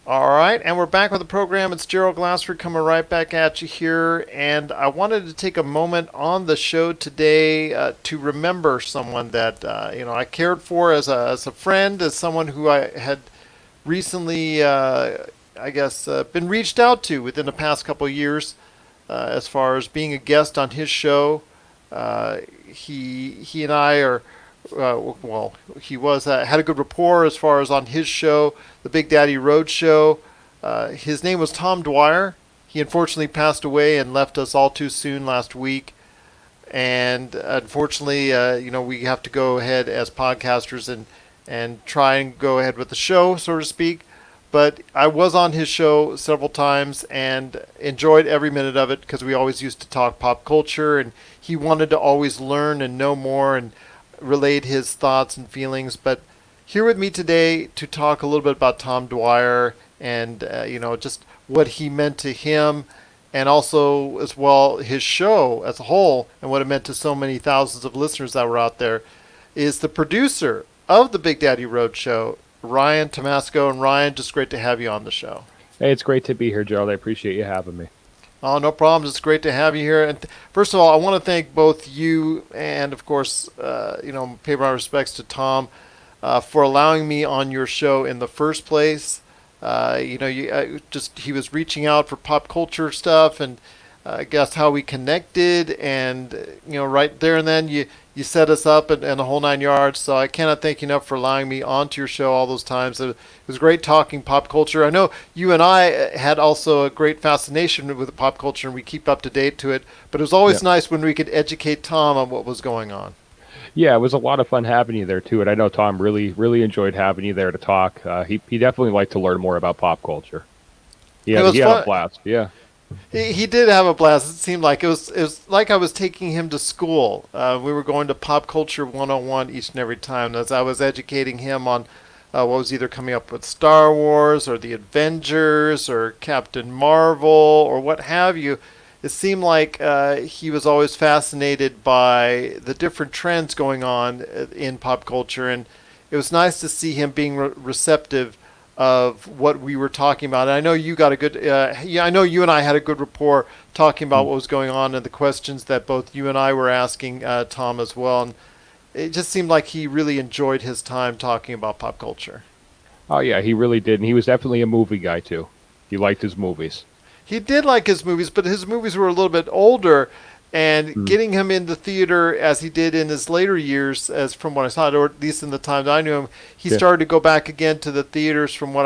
All right, and we're back with the program. It's Gerald Glassford coming right back at you here, and I wanted to take a moment on the show today to remember someone that I cared for as a friend, as someone who I had recently, been reached out to within the past couple of years, as far as being a guest on his show. He and I are he was had a good rapport as far as on his show, the Big Daddy Road Show. His name was Tom Dwyer. He unfortunately passed away and left us all too soon last week. And unfortunately, we have to go ahead as podcasters and try and go ahead with the show, so to speak. But I was on his show several times and enjoyed every minute of it because we always used to talk pop culture, and he wanted to always learn and know more and relayed his thoughts and feelings. But here with me today to talk a little bit about Tom Dwyer and just what he meant to him, and also as well his show as a whole and what it meant to so many thousands of listeners that were out there, is the producer of the Big Daddy Road Show, Ryan Tombasco. And Ryan, just great to have you on the show. Hey, it's great to be here, Gerald. I appreciate you having me. Oh, no problems. It's great to have you here. And first of all, I want to thank both you and, of course, pay my respects to Tom for allowing me on your show in the first place. He was reaching out for pop culture stuff, and I guess how we connected, and right there and then you set us up and the whole 9 yards. So I cannot thank you enough for allowing me onto your show all those times. It was great talking pop culture. I know you and I had also a great fascination with the pop culture, and we keep up to date to it. But it was Yeah. always nice when we could educate Tom on what was going on. Yeah, it was a lot of fun having you there, too. And I know Tom really enjoyed having you there to talk. He definitely liked to learn more about pop culture. It was He had a fun. blast. Yeah. He did have a blast. It seemed like it was like I was taking him to school. We were going to Pop Culture 101 each and every time as I was educating him on what was either coming up with Star Wars or the Avengers or Captain Marvel or what have you. It seemed like he was always fascinated by the different trends going on in pop culture, and it was nice to see him being receptive of what we were talking about. And I know you got a good, I know you and I had a good rapport talking about what was going on and the questions that both you and I were asking Tom as well. And it just seemed like he really enjoyed his time talking about pop culture. Oh, yeah, he really did. And he was definitely a movie guy, too. He liked his movies. He did like his movies, but his movies were a little bit older. And Mm. getting him into theater as he did in his later years, as from what I saw, or at least in the time that I knew him, he Yeah. started to go back again to the theaters from what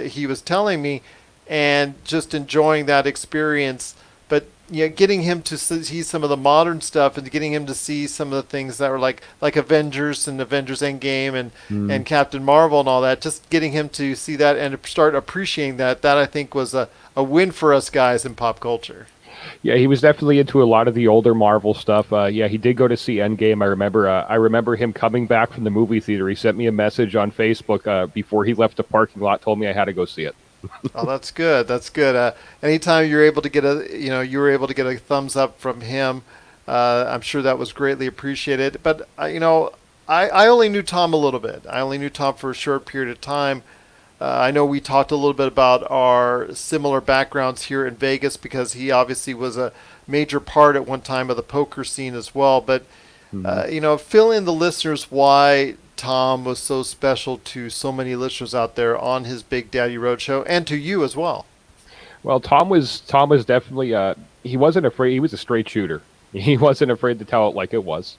he was telling me, and just enjoying that experience. But getting him to see some of the modern stuff and getting him to see some of the things that were like Avengers and Avengers Endgame Mm. and Captain Marvel and all that, just getting him to see that and start appreciating that I think was a win for us guys in pop culture. Yeah, he was definitely into a lot of the older Marvel stuff. Yeah, he did go to see Endgame. I remember him coming back from the movie theater. He sent me a message on Facebook before he left the parking lot, told me I had to go see it. Oh, that's good. That's good. Anytime you're able to get you were able to get a thumbs up from him, I'm sure that was greatly appreciated. But I only knew Tom a little bit. I only knew Tom for a short period of time. I know we talked a little bit about our similar backgrounds here in Vegas because he obviously was a major part at one time of the poker scene as well. But Hmm. fill in the listeners why Tom was so special to so many listeners out there on his Big Daddy Roadshow, and to you as well. Well, Tom was definitely he wasn't afraid. He was a straight shooter. He wasn't afraid to tell it like it was.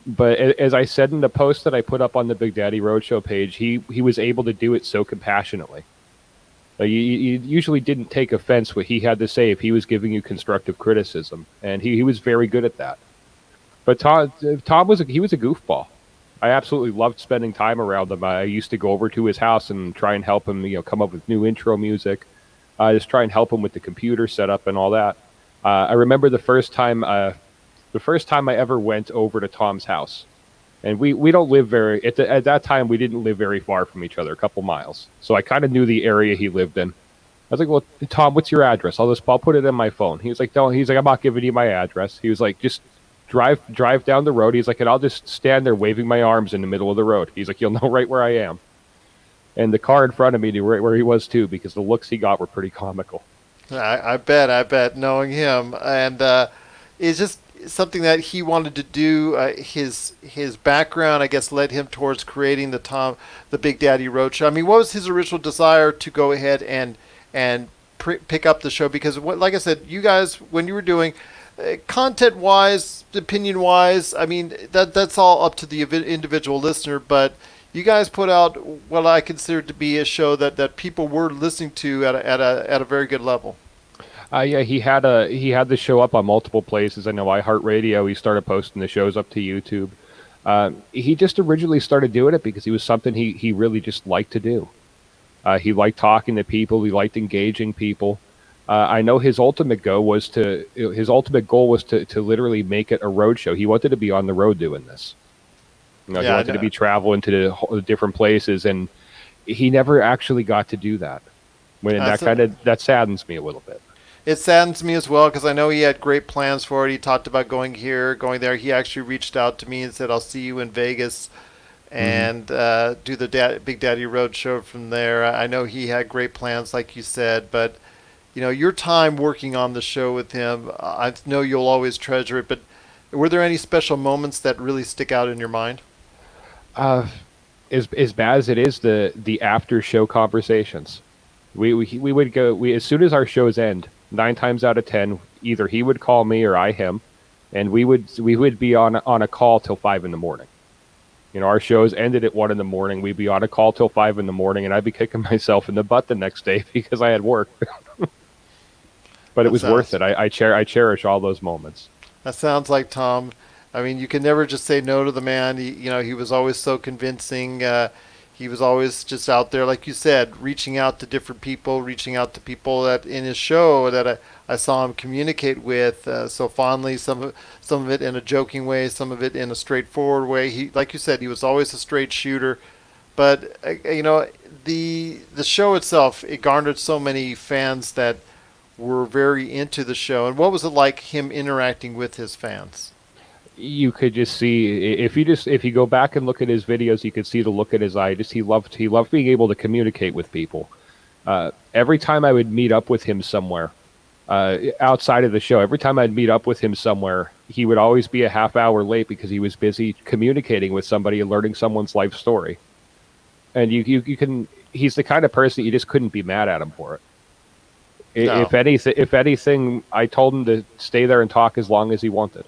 But as I said in the post that I put up on the Big Daddy Roadshow page, he was able to do it so compassionately. You usually didn't take offense what he had to say if he was giving you constructive criticism, and he was very good at that. But Tom he was a goofball. I absolutely loved spending time around him. I used to go over to his house and try and help him, come up with new intro music. Just try and help him with the computer setup and all that. I remember the first time I ever went over to Tom's house, and we don't live at that time we didn't live very far from each other, a couple miles. So I kind of knew the area he lived in. I was like, "Well, Tom, what's your address? I'll put it in my phone." He was like, "No." He's like, "I'm not giving you my address." He was like, "Just drive down the road." He's like, "And I'll just stand there waving my arms in the middle of the road." He's like, "You'll know right where I am." And the car in front of me knew where he was too, because the looks he got were pretty comical. I bet, knowing him, and it's just something that he wanted to do. His background, I guess, led him towards creating the Big Daddy Roadshow. I mean, what was his original desire to go ahead and pick up the show? Because like I said, you guys, when you were doing content wise, opinion wise, I mean that's all up to the individual listener, but you guys put out what I consider to be a show that people were listening to at a very good level. Yeah, he had the show up on multiple places. I know iHeartRadio. He started posting the shows up to YouTube. He just originally started doing it because he was something he really just liked to do. He liked talking to people. He liked engaging people. I know his ultimate goal was to literally make it a road show. He wanted to be on the road doing this. You know, he Yeah, I wanted to know. be traveling to the different places, and he never actually got to do that. That's That saddens me a little bit. It saddens me as well because I know he had great plans for it. He talked about going here, going there. He actually reached out to me and said, "I'll see you in Vegas Hmm. and do the Big Daddy Road Show from there." I know he had great plans, like you said, but your time working on the show with him, I know you'll always treasure it. But were there any special moments that really stick out in your mind? Uh, as bad as it is, the after show conversations. We would go. We As soon as our shows end, 9 times out of 10, either he would call me or I him, and we would be on a call till 5 in the morning. You know, our shows ended at 1 in the morning. We'd be on a call till 5 in the morning, and I'd be kicking myself in the butt the next day because I had work. But it That was worth sounds it. I cherish all those moments. That sounds like Tom. I mean, you can never just say no to the man. He was always so convincing. He was always just out there, like you said, reaching out to different people, reaching out to people that in his show that I saw him communicate with so fondly. Some of it in a joking way, some of it in a straightforward way. Like you said, he was always a straight shooter. But the show itself, it garnered so many fans that were very into the show. And what was it like him interacting with his fans? You could just see, if you go back and look at his videos, you could see the look in his eye. Just he loved being able to communicate with people. Every time I would meet up with him somewhere, outside of the show, every time I'd meet up with him somewhere, he would always be a half hour late because he was busy communicating with somebody and learning someone's life story. And you can he's the kind of person you just couldn't be mad at him for it. No. If anything, I told him to stay there and talk as long as he wanted.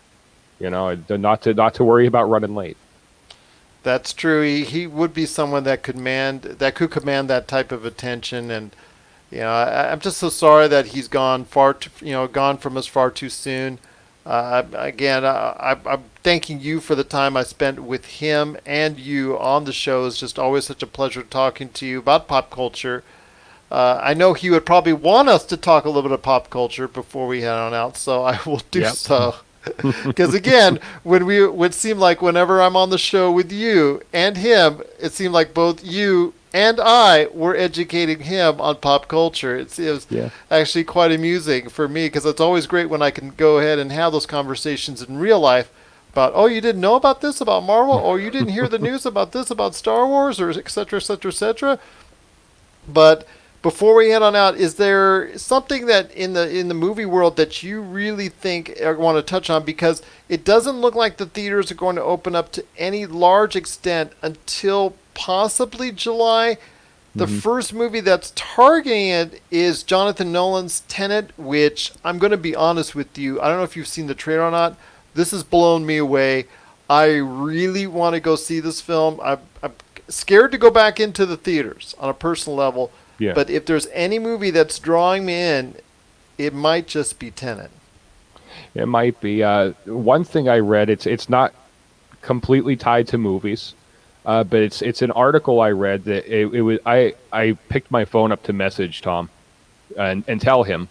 You know, not to worry about running late. That's true. He would be someone that could command that type of attention, and I'm just so sorry that he's gone gone from us far too soon. Again, I'm thanking you for the time I spent with him and you on the show. It's just always such a pleasure talking to you about pop culture. I know he would probably want us to talk a little bit of pop culture before we head on out, so I will do Yep. so. Because again, would seem like whenever I'm on the show with you and him, it seemed like both you and I were educating him on pop culture. It was Yeah. actually quite amusing for me because it's always great when I can go ahead and have those conversations in real life about, oh, you didn't know about this about Marvel, or you didn't hear the news about this about Star Wars, or et cetera, et cetera, et cetera. But before we head on out, is there something that in the movie world that you really think or want to touch on? Because it doesn't look like the theaters are going to open up to any large extent until possibly July. The Hmm. first movie that's targeting it is Jonathan Nolan's Tenet, which I'm going to be honest with you. I don't know if you've seen the trailer or not. This has blown me away. I really want to go see this film. I'm scared to go back into the theaters on a personal level. Yeah. But if there's any movie that's drawing me in, it might just be Tenet. It might be. One thing I read, it's not completely tied to movies, but it's an article I read that it was I picked my phone up to message Tom and tell him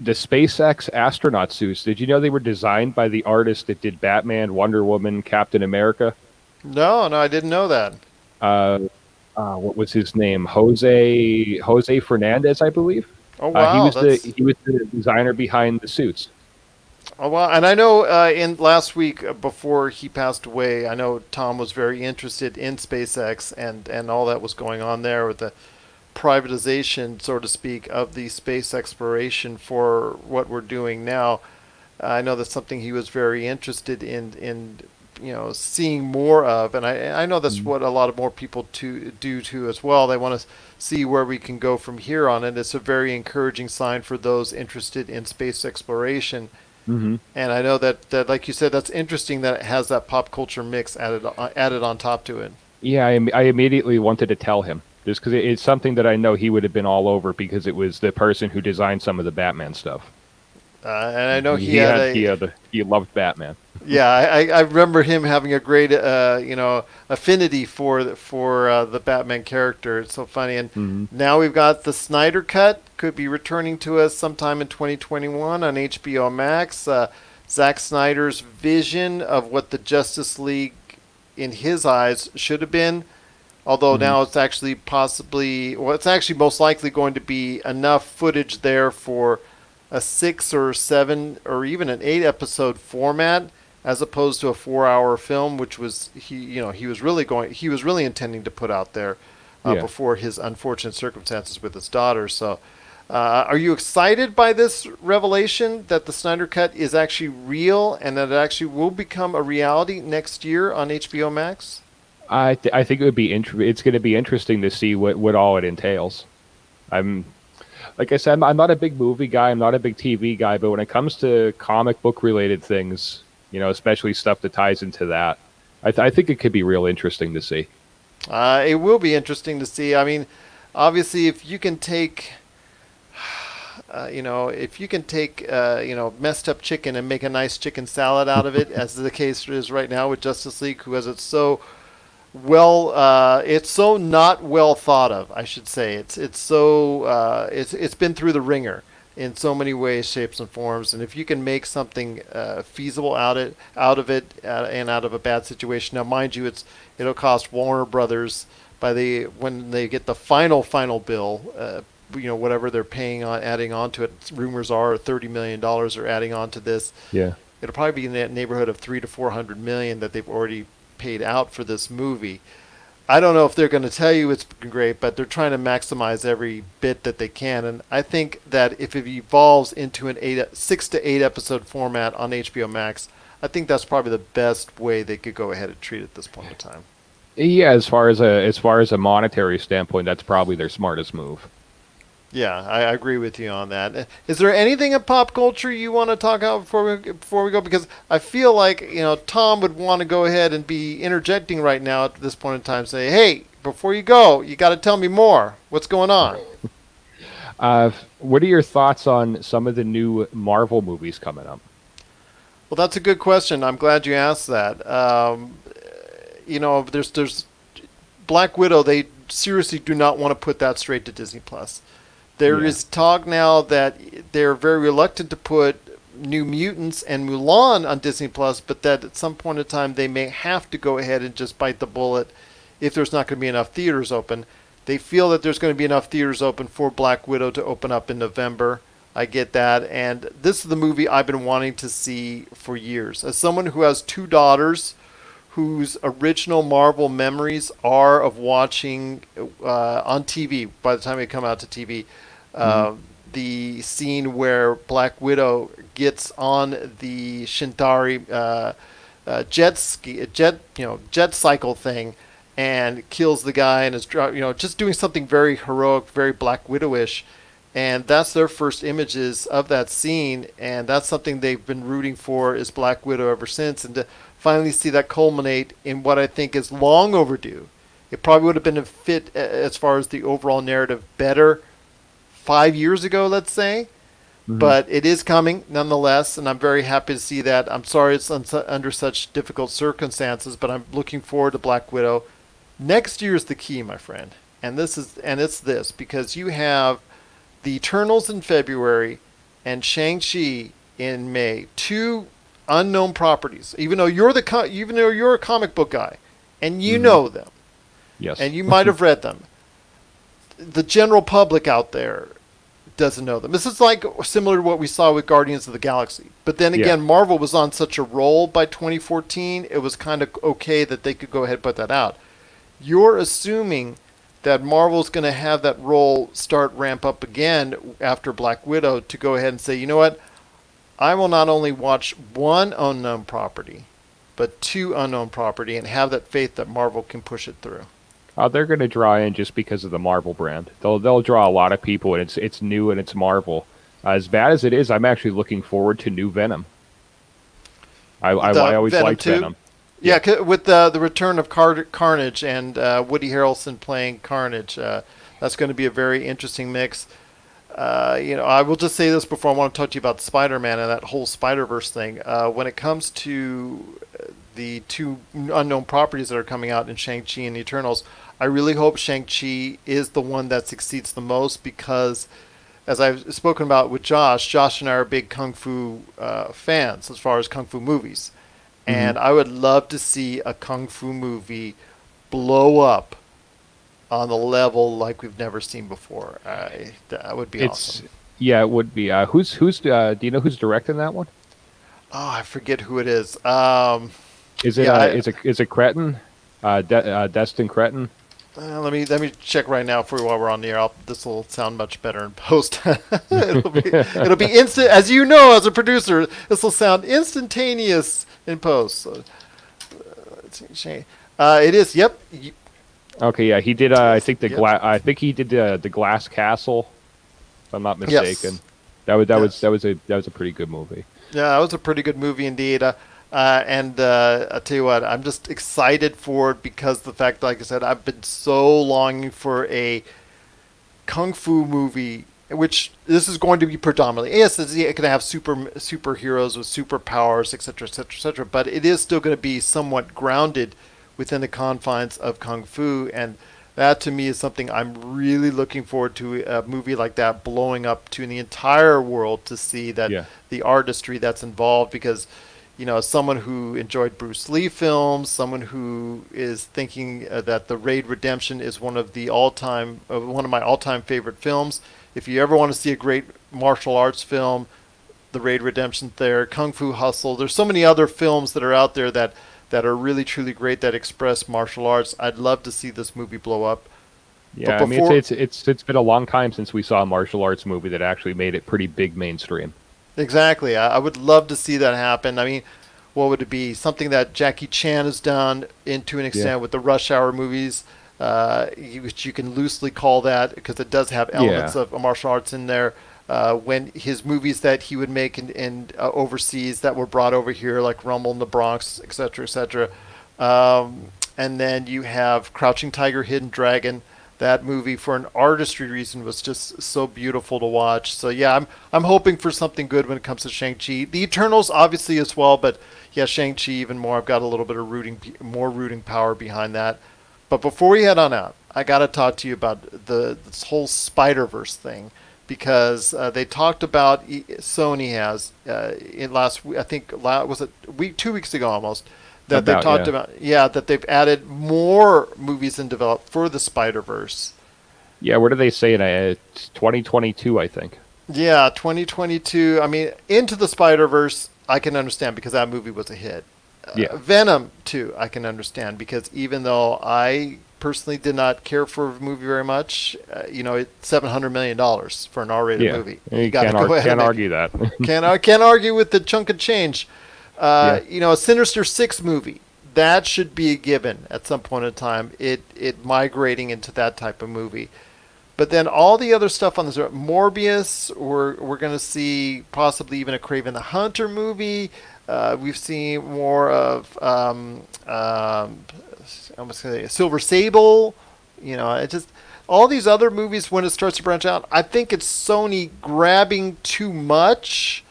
the SpaceX astronaut suits. Did you know they were designed by the artist that did Batman, Wonder Woman, Captain America? No, I didn't know that. Uh, what was his name? Jose Fernandez, I believe. Oh He wow, was the that's he was the designer behind the suits. Oh, well, and I know in last week before he passed away, I know Tom was very interested in SpaceX and all that was going on there with the privatization, so to speak, of the space exploration for what we're doing now. I know that's something he was very interested in seeing more of, and I know that's Mhm. what a lot of more people to do too as well. They want to see where we can go from here on, and it's a very encouraging sign for those interested in space exploration. Hmm. And I know that like you said, that's interesting that it has that pop culture mix added on top to it. Yeah, I immediately wanted to tell him just because it's something that I know he would have been all over because it was the person who designed some of the Batman stuff. And I know he He had had a he loved Batman. yeah. I remember him having a great affinity for the Batman character. It's so funny. And Hmm. now we've got the Snyder Cut could be returning to us sometime in 2021 on HBO Max. Zack Snyder's vision of what the Justice League in his eyes should have been. Although Hmm. now it's actually it's actually most likely going to be enough footage there for a 6 or 7 or even an 8 episode format, as opposed to a 4 hour film, which was he was really intending to put out there Yeah. before his unfortunate circumstances with his daughter. So, are you excited by this revelation that the Snyder Cut is actually real and that it actually will become a reality next year on HBO Max? I think it would be it's going to be interesting to see what all it entails. I'm like I said, I'm not a big movie guy. I'm not a big TV guy, but when it comes to comic book related things, especially stuff that ties into that, I think it could be real interesting to see. It will be interesting to see. I mean, obviously, if you can take messed up chicken and make a nice chicken salad out of it, as the case is right now with Justice League, who has it so it's so not well thought of. I should say it's been through the ringer in so many ways, shapes, and forms. And if you can make something feasible out of it, and out of a bad situation, now mind you, it'll cost Warner Brothers when they get the final bill. Whatever they're paying on adding on to it. Rumors are $30 million are adding on to this. Yeah. It'll probably be in that neighborhood of 300 to 400 million that they've already paid out for this movie. I don't know if they're going to tell you it's great, but they're trying to maximize every bit that they can. And I think that if it evolves into an 6 to 8 episode format on HBO Max, I think that's probably the best way they could go ahead and treat it at this point in time. Yeah, as far as a monetary standpoint, that's probably their smartest move. Yeah, I agree with you on that. Is there anything in pop culture you want to talk about before we go? Because I feel like Tom would want to go ahead and be interjecting right now at this point in time, say, "Hey, before you go, you got to tell me more. What's going on?" What are your thoughts on some of the new Marvel movies coming up? Well, that's a good question. I'm glad you asked that. There's Black Widow. They seriously do not want to put that straight to Disney Plus. There Yeah. is talk now that they're very reluctant to put New Mutants and Mulan on Disney Plus, but that at some point in time they may have to go ahead and just bite the bullet if there's not going to be enough theaters open. They feel that there's going to be enough theaters open for Black Widow to open up in November. I get that, and this is the movie I've been wanting to see for years. As someone who has 2 daughters whose original Marvel memories are of watching on TV by the time they come out to TV, Hmm. the scene where Black Widow gets on the Shintari jet cycle thing and kills the guy and is just doing something very heroic, very Black Widowish. And that's their first images of that scene, and that's something they've been rooting for is Black Widow ever since. And to finally see that culminate in what I think is long overdue, it probably would have been a fit as far as the overall narrative better 5 years ago, let's say, Hmm. but it is coming nonetheless, and I'm very happy to see that. I'm sorry it's under such difficult circumstances, but I'm looking forward to Black Widow. Next year is the key, my friend, and it's this because you have the Eternals in February and Shang-Chi in May, two unknown properties. Even though you're a comic book guy, and you Hmm. know them, Yes. and you might have read them, the general public out there doesn't know them. This is like similar to what we saw with Guardians of the Galaxy. But then again, Marvel was on such a roll by 2014, it was kind of okay that they could go ahead and put that out. You're assuming that Marvel's going to have that role start ramp up again after Black Widow to go ahead and say, you know what? I will not only watch one unknown property, but two unknown property and have that faith that Marvel can push it through. They're going to draw in just because of the Marvel brand. They'll draw a lot of people, and it's new and it's Marvel. As bad as it is, I'm actually looking forward to new Venom. I always Venom liked 2? Venom. Yeah, with the return of Carnage and Woody Harrelson playing Carnage, that's going to be a very interesting mix. I will just say this before I want to talk to you about Spider-Man and that whole Spider-Verse thing. When it comes to the two unknown properties that are coming out in Shang-Chi and Eternals, I really hope Shang-Chi is the one that succeeds the most because, as I've spoken about with Josh and I are big Kung Fu fans as far as Kung Fu movies. And I would love to see a Kung Fu movie blow up on the level like we've never seen before. That would be awesome. Yeah, it would be. Who's do you know who's directing that one? Oh, I forget who it is. Is it Cretton? Destin Cretton? Let me check right now for you while we're on the air. This will sound much better in post. it'll be instant, as you know, as a producer. This will sound instantaneous in post. So, it is. Yep. Okay, yeah, he did. I think I think he did the Glass Castle, if I'm not mistaken. Yes. That was a pretty good movie. Yeah, that was a pretty good movie indeed. I'll tell you what, I'm just excited for it because the fact, like I said, I've been so longing for a Kung Fu movie, which this is going to be predominantly. Yes, it's going to have superheroes with superpowers, etc., etc., etc., but it is still going to be somewhat grounded within the confines of Kung Fu, and that to me is something I'm really looking forward to, a movie like that blowing up to the entire world to see that the artistry that's involved because, as someone who enjoyed Bruce Lee films, someone who is thinking that The Raid Redemption is one of my all-time favorite films. If you ever want to see a great martial arts film, The Raid Redemption there, Kung Fu Hustle, there's so many other films that are out there that are really, truly great that express martial arts. I'd love to see this movie blow up. Yeah, it's been a long time since we saw a martial arts movie that actually made it pretty big mainstream. Exactly. I would love to see that happen. I mean, what would it be? Something that Jackie Chan has done to an extent with the Rush Hour movies, which you can loosely call that because it does have elements of martial arts in there. When his movies that he would make in overseas that were brought over here, like Rumble in the Bronx, etc., etc. And then you have Crouching Tiger, Hidden Dragon. That movie, for an artistry reason, was just so beautiful to watch. So yeah, I'm hoping for something good when it comes to Shang-Chi. The Eternals, obviously, as well, but yeah, Shang-Chi even more. I've got a little bit of rooting power behind that. But before we head on out, I got to talk to you about this whole Spider-Verse thing. Because they talked about Sony has in last week, I think was it 2 weeks ago almost, that they talked about that they've added more movies in development for the Spider-Verse. Yeah, what are they saying? It's 2022, I think. Yeah, 2022. I mean, Into the Spider-Verse, I can understand because that movie was a hit. Venom 2, I can understand because even though I personally did not care for the movie very much, it's $700 million for an R-rated movie. You can't argue that. Can't argue with the chunk of change. A Sinister Six movie, that should be a given at some point in time. It migrating into that type of movie. But then all the other stuff on this, Morbius, we're going to see possibly even a Kraven the Hunter movie. We've seen more of I'm going to say Silver Sable. It just all these other movies when it starts to branch out. I think it's Sony grabbing too much,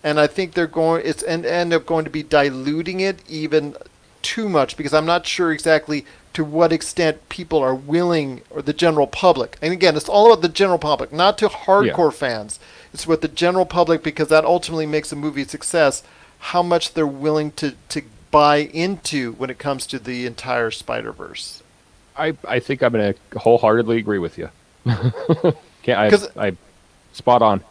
and I think it's end up going to be diluting it even too much because I'm not sure exactly to what extent people are willing, or the general public. And again, it's all about the general public, not to hardcore fans. It's with the general public because that ultimately makes a movie a success. How much they're willing to buy into when it comes to the entire Spider-Verse. I think I'm going to wholeheartedly agree with you. Spot on.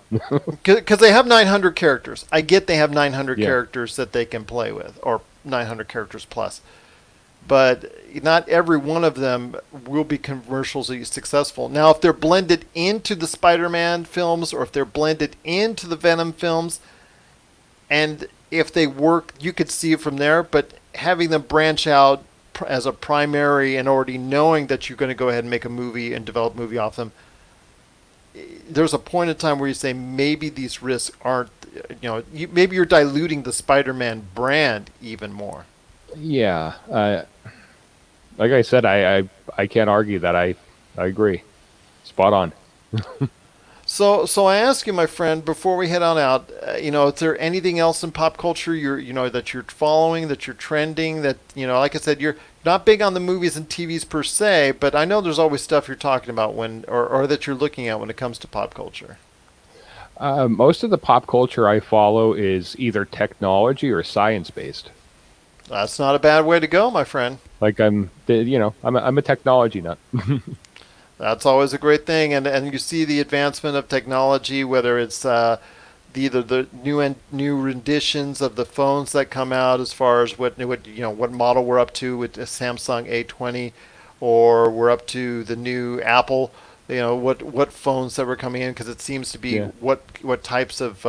Because they have 900 characters. I get they have 900 Yeah. characters that they can play with, or 900 characters plus. But not every one of them will be commercially successful. Now, if they're blended into the Spider-Man films, or if they're blended into the Venom films, and if they work, you could see it from there. But having them branch out as a primary and already knowing that you're going to go ahead and make a movie and develop a movie off them, there's a point in time where you say maybe these risks aren't, maybe you're diluting the Spider-Man brand even more. Yeah. Like I said, I can't argue that. I agree. Spot on. So I ask you, my friend, before we head on out, is there anything else in pop culture that you're following, that you're trending, that, like I said, you're not big on the movies and TVs per se, but I know there's always stuff you're talking about or that you're looking at when it comes to pop culture. Most of the pop culture I follow is either technology or science based. That's not a bad way to go, my friend. Like I'm a technology nut. That's always a great thing, and you see the advancement of technology, whether it's either the new renditions of the phones that come out, as far as what model we're up to with the Samsung A20, or we're up to the new Apple. What phones that were coming in, because it seems to be Yeah. what types of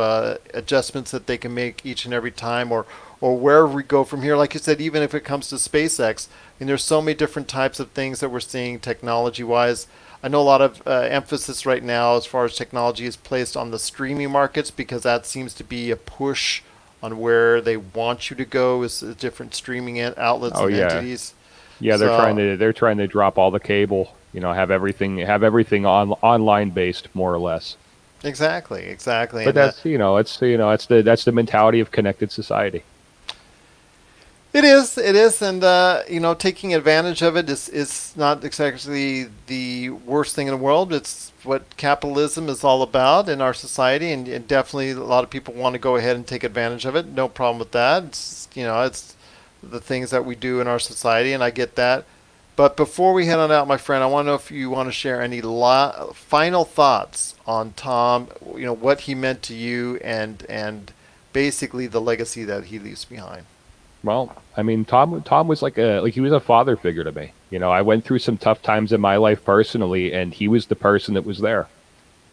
adjustments that they can make each and every time, or where we go from here. Like you said, even if it comes to SpaceX, there's so many different types of things that we're seeing technology-wise. I know a lot of emphasis right now as far as technology is placed on the streaming markets, because that seems to be a push on where they want you to go, is different streaming outlets Oh and yeah. entities. Yeah, they're So trying to drop all the cable. Have everything online based more or less. exactly, But and that's the mentality of connected society. it is, and taking advantage of it is not exactly the worst thing in the world. It's what capitalism is all about in our society, and definitely a lot of people want to go ahead and take advantage of it. No problem with that. It's the things that we do in our society, and I get that. But before we head on out, my friend, I want to know if you want to share any final thoughts on Tom. What he meant to you, and basically the legacy that he leaves behind. Well, I mean, Tom was like he was a father figure to me. I went through some tough times in my life personally, and he was the person that was there,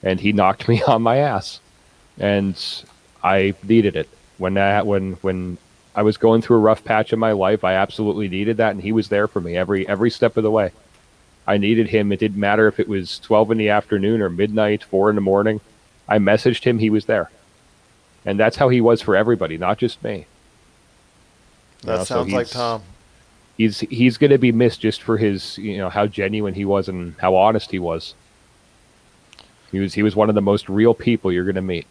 and he knocked me on my ass, and I needed it when I was going through a rough patch in my life. I absolutely needed that, and he was there for me every step of the way. I needed him. It didn't matter if it was 12 in the afternoon or midnight, 4 in the morning. I messaged him. He was there, and that's how he was for everybody, not just me. That sounds like Tom. He's going to be missed just for his how genuine he was and how honest he was. He was one of the most real people you're going to meet.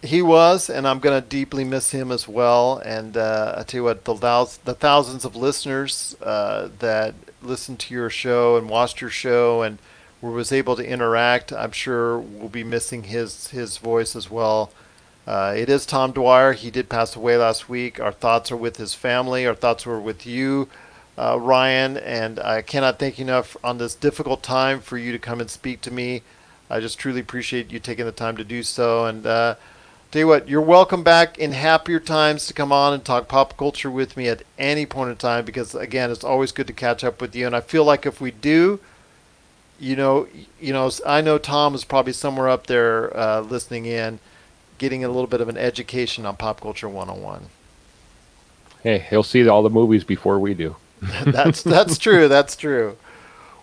He was, and I'm going to deeply miss him as well. And I tell you what, the thousands of listeners that listened to your show and watched your show and was able to interact, I'm sure we'll be missing his voice as well. It is Tom Dwyer. He did pass away last week. Our thoughts are with his family. Our thoughts are with you, Ryan. And I cannot thank you enough on this difficult time for you to come and speak to me. I just truly appreciate you taking the time to do so. And tell you what, you're welcome back in happier times to come on and talk pop culture with me at any point in time, because, again, it's always good to catch up with you. And I feel like if we do, I know Tom is probably somewhere up there listening in, getting a little bit of an education on Pop Culture 101. Hey, he'll see all the movies before we do. That's true. That's true.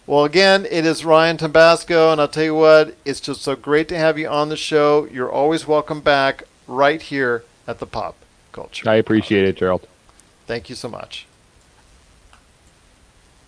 Well, again, it is Ryan Tombasco, and I'll tell you what, it's just so great to have you on the show. You're always welcome back right here at the Pop Culture. I appreciate it, Gerald. Thank you so much.